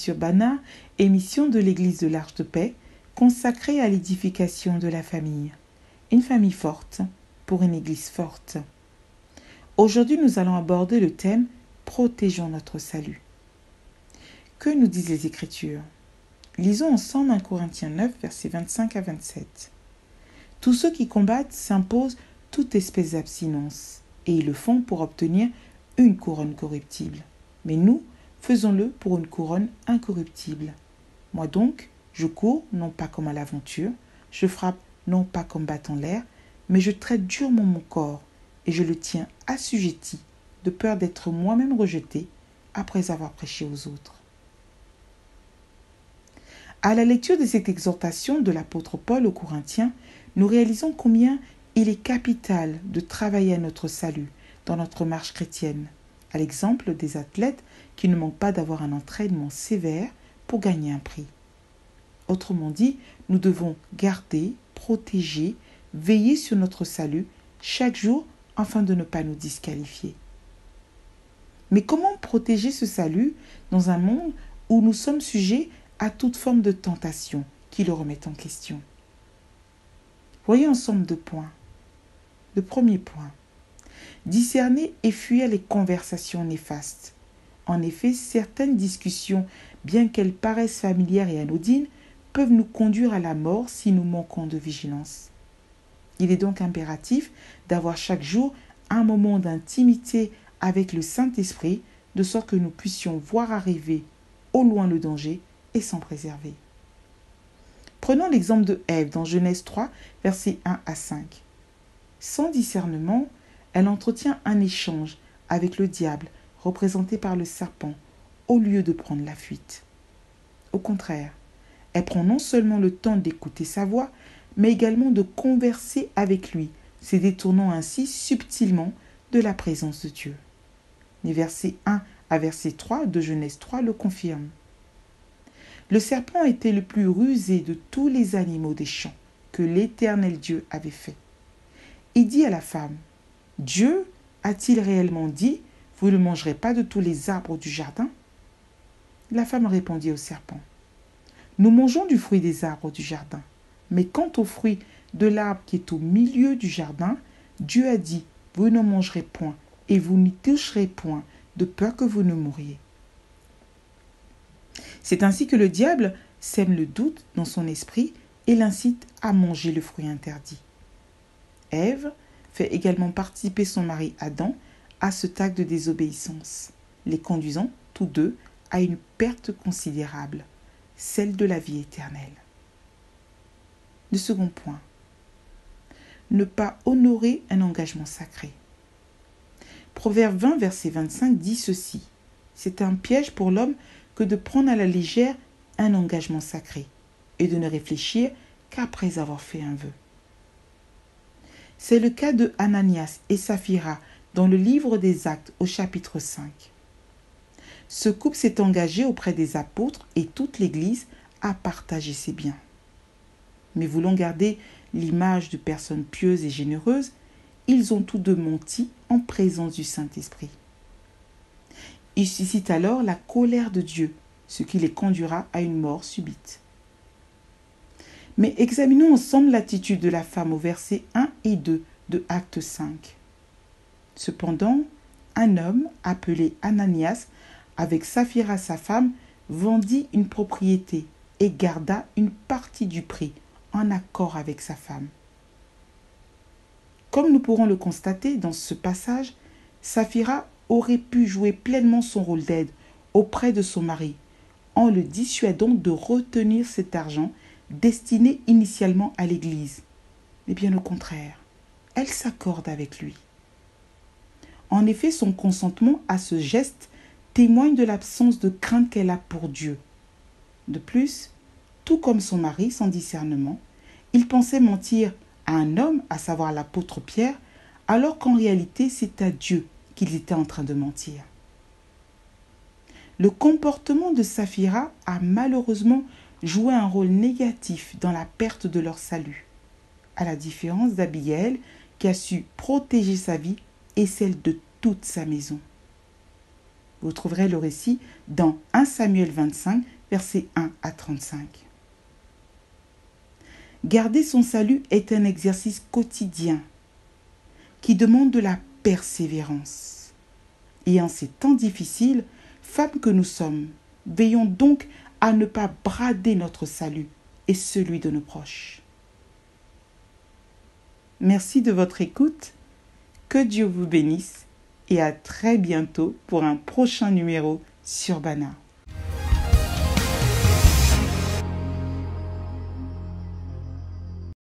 sur Bana, émission de l'Église de l'Arche de Paix, consacrée à l'édification de la famille. Une famille forte pour une Église forte. Aujourd'hui, nous allons aborder le thème « Protégeons notre salut ». Que nous disent les Écritures? Lisons ensemble 1 Corinthiens 9, versets 25 à 27. Tous ceux qui combattent s'imposent toute espèce d'abstinence, et ils le font pour obtenir une couronne corruptible. Mais nous, faisons-le pour une couronne incorruptible. Moi donc, je cours, non pas comme à l'aventure, je frappe, non pas comme battant l'air, mais je traite durement mon corps, et je le tiens assujetti, de peur d'être moi-même rejeté, après avoir prêché aux autres. À la lecture de cette exhortation de l'apôtre Paul aux Corinthiens, nous réalisons combien il est capital de travailler à notre salut dans notre marche chrétienne, à l'exemple des athlètes qui ne manquent pas d'avoir un entraînement sévère pour gagner un prix. Autrement dit, nous devons garder, protéger, veiller sur notre salut chaque jour afin de ne pas nous disqualifier. Mais comment protéger ce salut dans un monde où nous sommes sujets à toute forme de tentation qui le remettent en question? Voyons ensemble 2 points. Le premier point. Discerner et fuir les conversations néfastes. En effet, certaines discussions, bien qu'elles paraissent familières et anodines, peuvent nous conduire à la mort si nous manquons de vigilance. Il est donc impératif d'avoir chaque jour un moment d'intimité avec le Saint-Esprit, de sorte que nous puissions voir arriver au loin le danger et s'en préserver. Prenons l'exemple de Ève dans Genèse 3, versets 1 à 5. Sans discernement, elle entretient un échange avec le diable, représenté par le serpent, au lieu de prendre la fuite. Au contraire, elle prend non seulement le temps d'écouter sa voix, mais également de converser avec lui, se détournant ainsi subtilement de la présence de Dieu. Les versets 1 à verset 3 de Genèse 3 le confirment. Le serpent était le plus rusé de tous les animaux des champs que l'Éternel Dieu avait fait. Il dit à la femme, « Dieu a-t-il réellement dit, vous ne mangerez pas de tous les arbres du jardin ?» La femme répondit au serpent, « Nous mangeons du fruit des arbres du jardin, mais quant au fruit de l'arbre qui est au milieu du jardin, Dieu a dit, vous n'en mangerez point et vous n'y toucherez point, de peur que vous ne mouriez. » C'est ainsi que le diable sème le doute dans son esprit et l'incite à manger le fruit interdit. Ève fait également participer son mari Adam à ce acte de désobéissance, les conduisant tous deux à une perte considérable, celle de la vie éternelle. Le second point, ne pas honorer un engagement sacré. Proverbe 20, verset 25 dit ceci, « C'est un piège pour l'homme que de prendre à la légère un engagement sacré et de ne réfléchir qu'après avoir fait un vœu. » C'est le cas de Ananias et Saphira dans le livre des Actes au chapitre 5. Ce couple s'est engagé auprès des apôtres et toute l'Église à partager ses biens. Mais voulant garder l'image de personnes pieuses et généreuses, ils ont tous deux menti en présence du Saint-Esprit. Ils suscitent alors la colère de Dieu, ce qui les conduira à une mort subite. Mais examinons ensemble l'attitude de la femme au verset 1 et 2 de Acte 5. Cependant, un homme appelé Ananias, avec Saphira sa femme, vendit une propriété et garda une partie du prix en accord avec sa femme. Comme nous pourrons le constater dans ce passage, Saphira aurait pu jouer pleinement son rôle d'aide auprès de son mari, en le dissuadant de retenir cet argent destiné initialement à l'Église. Mais bien au contraire, elle s'accorde avec lui. En effet, son consentement à ce geste témoigne de l'absence de crainte qu'elle a pour Dieu. De plus, tout comme son mari, sans discernement, il pensait mentir à un homme, à savoir l'apôtre Pierre, alors qu'en réalité c'est à Dieu qu'ils étaient en train de mentir. Le comportement de Saphira a malheureusement joué un rôle négatif dans la perte de leur salut, à la différence d'Abigaël qui a su protéger sa vie et celle de toute sa maison. Vous trouverez le récit dans 1 Samuel 25, versets 1 à 35. Garder son salut est un exercice quotidien qui demande de la persévérance. Et en ces temps difficiles, femmes que nous sommes, veillons donc à ne pas brader notre salut et celui de nos proches. Merci de votre écoute, que Dieu vous bénisse et à très bientôt pour un prochain numéro sur Bana.